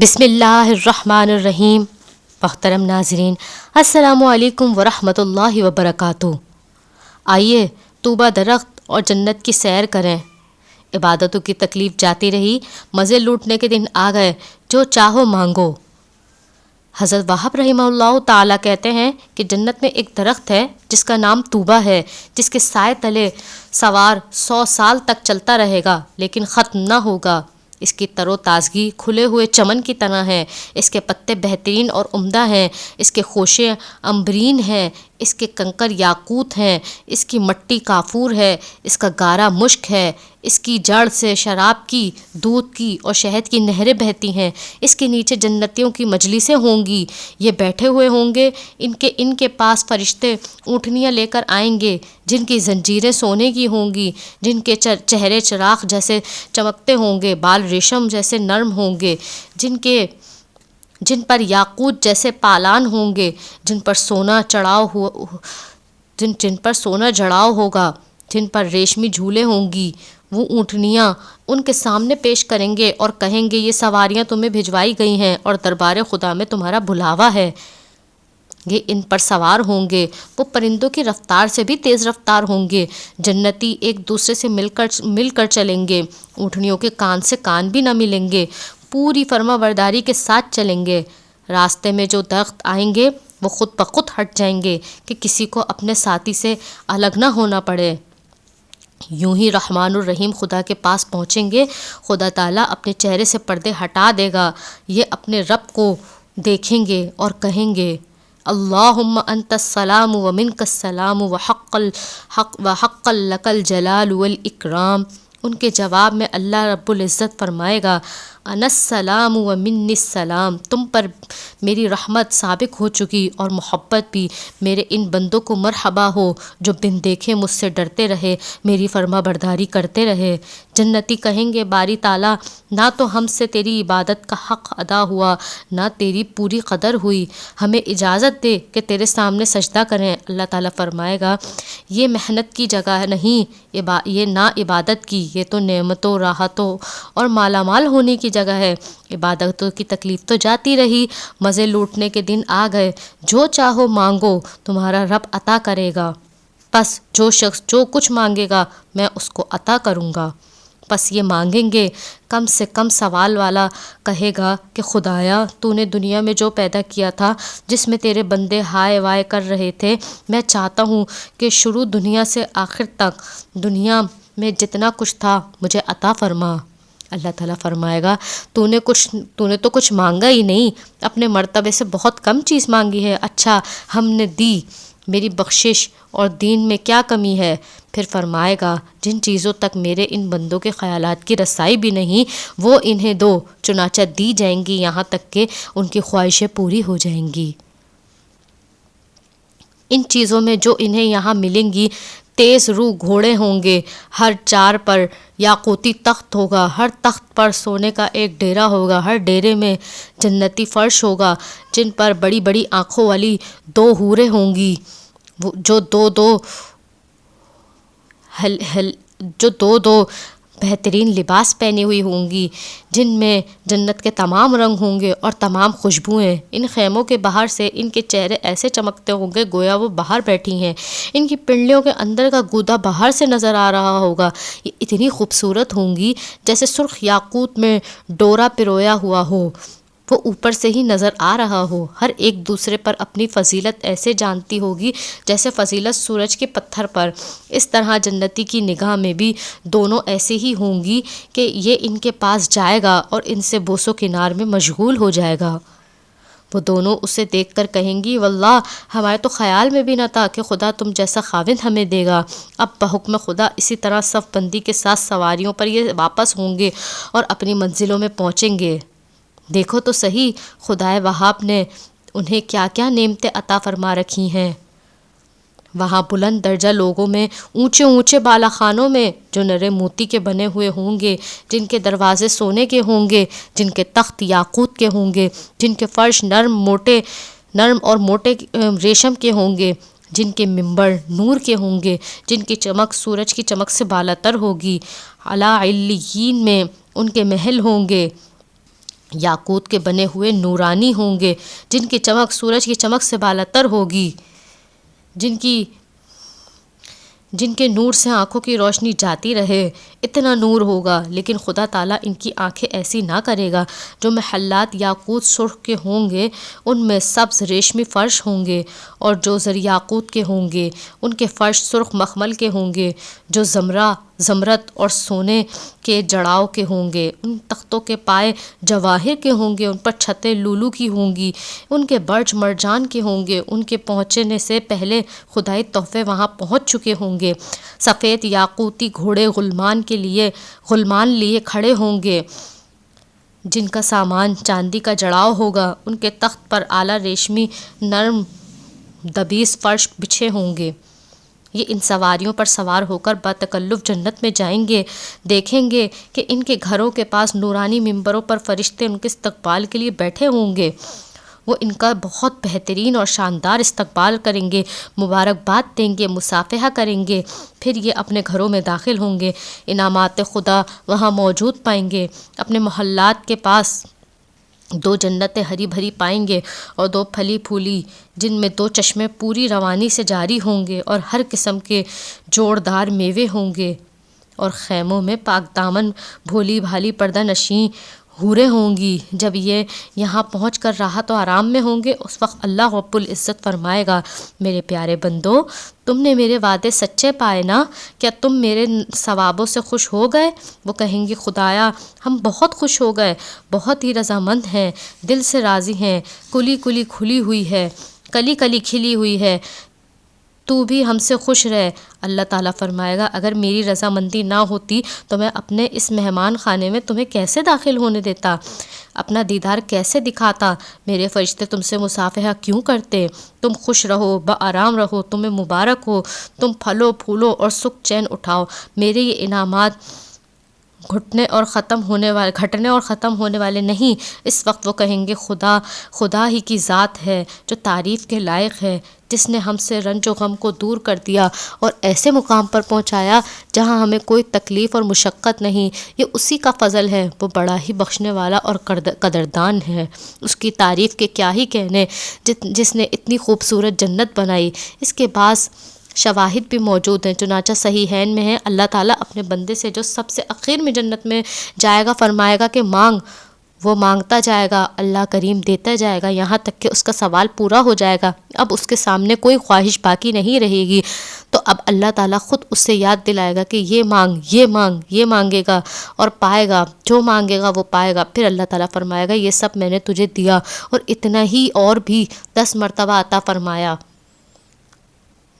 بسم اللہ الرحمن الرحیم۔ محترم ناظرین، السلام علیکم ورحمۃ اللہ وبرکاتہ۔ آئیے طوبہ درخت اور جنت کی سیر کریں۔ عبادتوں کی تکلیف جاتی رہی، مزے لوٹنے کے دن آ گئے، جو چاہو مانگو۔ حضرت وہاب رحمہ اللہ تعالیٰ کہتے ہیں کہ جنت میں ایک درخت ہے جس کا نام طوبہ ہے، جس کے سائے تلے سوار 100 سال تک چلتا رہے گا لیکن ختم نہ ہوگا۔ اس کی تر و تازگی کھلے ہوئے چمن کی طرح ہے، اس کے پتے بہترین اور عمدہ ہیں، اس کے خوشے امبرین ہیں، اس کے کنکر یاقوت ہیں، اس کی مٹی کافور ہے، اس کا گارا مشک ہے، اس کی جڑ سے شراب کی، دودھ کی اور شہد کی نہریں بہتی ہیں۔ اس کے نیچے جنتیوں کی مجلسیں ہوں گی، یہ بیٹھے ہوئے ہوں گے، ان کے پاس فرشتے اونٹنیاں لے کر آئیں گے جن کی زنجیریں سونے کی ہوں گی، جن کے چہرے چراغ جیسے چمکتے ہوں گے، بال ریشم جیسے نرم ہوں گے، جن پر یاقوت جیسے پالان ہوں گے، جن پر سونا جڑاؤ ہوگا، جن پر ریشمی جھولے ہوں گی۔ وہ اونٹنیاں ان کے سامنے پیش کریں گے اور کہیں گے یہ سواریاں تمہیں بھجوائی گئی ہیں اور دربار خدا میں تمہارا بلاوا ہے۔ یہ ان پر سوار ہوں گے، وہ پرندوں کی رفتار سے بھی تیز رفتار ہوں گے۔ جنتی ایک دوسرے سے مل کر چلیں گے، اونٹنیوں کے کان سے کان بھی نہ ملیں گے، پوری فرما برداری کے ساتھ چلیں گے۔ راستے میں جو درخت آئیں گے وہ خود بخود ہٹ جائیں گے کہ کسی کو اپنے ساتھی سے الگ نہ ہونا پڑے۔ یوں ہی رحمان الرحیم خدا کے پاس پہنچیں گے، خدا تعالیٰ اپنے چہرے سے پردے ہٹا دے گا، یہ اپنے رب کو دیکھیں گے اور کہیں گے اللہم انت السلام ومنک السلام وحق لک الجلال والاکرام۔ ان کے جواب میں اللہ رب العزت فرمائے گا انا السلام ومنی السلام، تم پر میری رحمت سابق ہو چکی اور محبت بھی۔ میرے ان بندوں کو مرحبا ہو جو بن دیکھے مجھ سے ڈرتے رہے، میری فرما برداری کرتے رہے۔ جنتی کہیں گے باری تعالیٰ، نہ تو ہم سے تیری عبادت کا حق ادا ہوا، نہ تیری پوری قدر ہوئی، ہمیں اجازت دے کہ تیرے سامنے سجدہ کریں۔ اللہ تعالیٰ فرمائے گا یہ محنت کی جگہ نہیں، یہ نہ عبادت کی، یہ تو نعمتوں، راحتوں اور مالا مال ہونے کی جگہ ہے۔ عبادتوں کی تکلیف تو جاتی رہی، مزے لوٹنے کے دن آ گئے، جو چاہو مانگو تمہارا رب عطا کرے گا۔ بس جو شخص جو کچھ مانگے گا میں اس کو عطا کروں گا۔ بس یہ مانگیں گے، کم سے کم سوال والا کہے گا کہ خدایا تو نے دنیا میں جو پیدا کیا تھا جس میں تیرے بندے ہائے وائے کر رہے تھے، میں چاہتا ہوں کہ شروع دنیا سے آخر تک دنیا میں جتنا کچھ تھا مجھے عطا فرما۔ اللہ تعالیٰ فرمائے گا تو نے تو کچھ مانگا ہی نہیں، اپنے مرتبے سے بہت کم چیز مانگی ہے، اچھا ہم نے دی، میری بخشش اور دین میں کیا کمی ہے؟ پھر فرمائے گا جن چیزوں تک میرے ان بندوں کے خیالات کی رسائی بھی نہیں وہ انہیں دو، چنانچہ دی جائیں گی یہاں تک کہ ان کی خواہشیں پوری ہو جائیں گی۔ ان چیزوں میں جو انہیں یہاں ملیں گی، تیز رو گھوڑے ہوں گے، ہر چار پر یاقوتی تخت ہوگا، ہر تخت پر سونے کا ایک ڈیرا ہوگا، ہر ڈیرے میں جنتی فرش ہوگا، جن پر بڑی بڑی آنکھوں والی 2 حوریں ہوں گی جو دو بہترین لباس پہنی ہوئی ہوں گی، جن میں جنت کے تمام رنگ ہوں گے اور تمام خوشبوئیں۔ ان خیموں کے باہر سے ان کے چہرے ایسے چمکتے ہوں گے گویا وہ باہر بیٹھی ہیں، ان کی پنڈلیوں کے اندر کا گودا باہر سے نظر آ رہا ہوگا۔ یہ اتنی خوبصورت ہوں گی جیسے سرخ یاقوت میں ڈورا پرویا ہوا ہو، وہ اوپر سے ہی نظر آ رہا ہو۔ ہر ایک دوسرے پر اپنی فضیلت ایسے جانتی ہوگی جیسے فضیلت سورج کے پتھر پر۔ اس طرح جنتی کی نگاہ میں بھی دونوں ایسے ہی ہوں گی کہ یہ ان کے پاس جائے گا اور ان سے بوس و کنار میں مشغول ہو جائے گا۔ وہ دونوں اسے دیکھ کر کہیں گی واللہ ہمارے تو خیال میں بھی نہ تھا کہ خدا تم جیسا خاوند ہمیں دے گا۔ اب بحکم خدا اسی طرح صف بندی کے ساتھ سواریوں پر یہ واپس ہوں گے اور اپنی منزلوں میں پہنچیں گے۔ دیکھو تو صحیح خدائے وہاب نے انہیں کیا کیا نعمتیں عطا فرما رکھی ہیں۔ وہاں بلند درجہ لوگوں میں اونچے اونچے بالا خانوں میں جو نرے موتی کے بنے ہوئے ہوں گے، جن کے دروازے سونے کے ہوں گے، جن کے تخت یاقوت کے ہوں گے، جن کے فرش نرم اور موٹے ریشم کے ہوں گے، جن کے منبر نور کے ہوں گے، جن کی چمک سورج کی چمک سے بالا تر ہوگی۔ اعلیٰ علیین میں ان کے محل ہوں گے، یاقوت کے بنے ہوئے نورانی ہوں گے، جن کی چمک سورج کی چمک سے بالاتر ہوگی، جن کے نور سے آنکھوں کی روشنی جاتی رہے، اتنا نور ہوگا۔ لیکن خدا تعالیٰ ان کی آنکھیں ایسی نہ کرے گا۔ جو محلات یاقوت سرخ کے ہوں گے ان میں سبز ریشمی فرش ہوں گے، اور جو زریاقوت کے ہوں گے ان کے فرش سرخ مخمل کے ہوں گے، جو زمرد اور سونے کے جڑاؤ کے ہوں گے۔ ان تختوں کے پائے جواہر کے ہوں گے، ان پر چھتیں لولو کی ہوں گی، ان کے برج مرجان کے ہوں گے۔ ان کے پہنچنے سے پہلے خدائی تحفے وہاں پہنچ چکے ہوں گے۔ سفید یاقوتی گھوڑے غلمان لیے کھڑے ہوں گے، جن کا سامان چاندی کا جڑاؤ ہوگا۔ ان کے تخت پر اعلیٰ ریشمی نرم دبیس فرش بچھے ہوں گے۔ یہ ان سواریوں پر سوار ہو کر باتکلف جنت میں جائیں گے۔ دیکھیں گے کہ ان کے گھروں کے پاس نورانی ممبروں پر فرشتے ان کے استقبال کے لیے بیٹھے ہوں گے۔ وہ ان کا بہت بہترین اور شاندار استقبال کریں گے، مبارکباد دیں گے، مصافحہ کریں گے، پھر یہ اپنے گھروں میں داخل ہوں گے۔ انعامات خدا وہاں موجود پائیں گے۔ اپنے محلات کے پاس 2 جنتیں ہری بھری پائیں گے، اور 2 پھلی پھولی، جن میں 2 چشمے پوری روانی سے جاری ہوں گے، اور ہر قسم کے جوڑدار میوے ہوں گے۔ اور خیموں میں پاک دامن بھولی بھالی پردہ نشیں حوریں ہوں گی۔ جب یہ یہاں پہنچ کر راحت و آرام میں ہوں گے، اس وقت اللہ رب العزت فرمائے گا، میرے پیارے بندو، تم نے میرے وعدے سچے پائے نا؟ کیا تم میرے ثوابوں سے خوش ہو گئے؟ وہ کہیں گے، خدایا ہم بہت خوش ہو گئے، بہت ہی رضامند ہیں، دل سے راضی ہیں، کلی کھلی ہوئی ہے، کلی کھلی ہوئی ہے، تو بھی ہم سے خوش رہ۔ اللہ تعالیٰ فرمائے گا، اگر میری رضامندی نہ ہوتی تو میں اپنے اس مہمان خانے میں تمہیں کیسے داخل ہونے دیتا، اپنا دیدار کیسے دکھاتا؟ میرے فرشتے تم سے مصافحہ کیوں کرتے؟ تم خوش رہو، بآرام رہو، تمہیں مبارک ہو، تم پھلو پھولو اور سکھ چین اٹھاؤ۔ میرے یہ انعامات گھٹنے اور ختم ہونے والے نہیں۔ اس وقت وہ کہیں گے، خدا ہی کی ذات ہے جو تعریف کے لائق ہے، جس نے ہم سے رنج و غم کو دور کر دیا اور ایسے مقام پر پہنچایا جہاں ہمیں کوئی تکلیف اور مشقت نہیں۔ یہ اسی کا فضل ہے، وہ بڑا ہی بخشنے والا اور قدردان ہے۔ اس کی تعریف کے کیا ہی کہنے، جس نے اتنی خوبصورت جنت بنائی۔ اس کے بعض شواہد بھی موجود ہیں، چنانچہ صحیحین میں ہے، اللہ تعالیٰ اپنے بندے سے جو سب سے اخیر میں جنت میں جائے گا فرمائے گا کہ مانگ، وہ مانگتا جائے گا، اللہ کریم دیتا جائے گا، یہاں تک کہ اس کا سوال پورا ہو جائے گا۔ اب اس کے سامنے کوئی خواہش باقی نہیں رہے گی، تو اب اللہ تعالیٰ خود اس سے یاد دلائے گا کہ یہ مانگے گا اور پائے گا، جو مانگے گا وہ پائے گا۔ پھر اللہ تعالیٰ فرمائے گا، یہ سب میں نے تجھے دیا اور اتنا ہی اور بھی 10 مرتبہ عطا فرمایا۔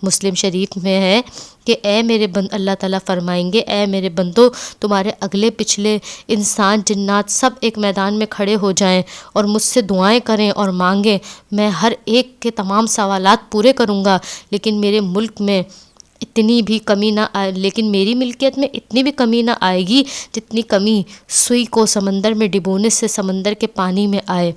مسلم شریف میں ہے کہ اللہ تعالیٰ فرمائیں گے، اے میرے بندو، تمہارے اگلے پچھلے انسان جنات سب ایک میدان میں کھڑے ہو جائیں اور مجھ سے دعائیں کریں اور مانگیں، میں ہر ایک کے تمام سوالات پورے کروں گا، لیکن میرے ملک میں میری ملکیت میں اتنی بھی کمی نہ آئے گی جتنی کمی سوئی کو سمندر میں ڈبونے سے سمندر کے پانی میں آئے۔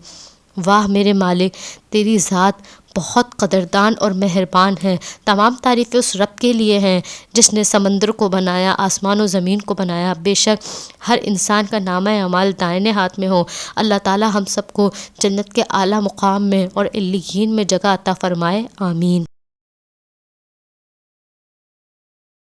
واہ میرے مالک، تیری ذات بہت قدردان اور مہربان ہے۔ تمام تعریفیں اس رب کے لیے ہیں جس نے سمندر کو بنایا، آسمان و زمین کو بنایا۔ بے شک ہر انسان کا نامہ اعمال دائنے ہاتھ میں ہو۔ اللہ تعالیٰ ہم سب کو جنت کے اعلیٰ مقام میں اور علیین میں جگہ عطا فرمائے، آمین۔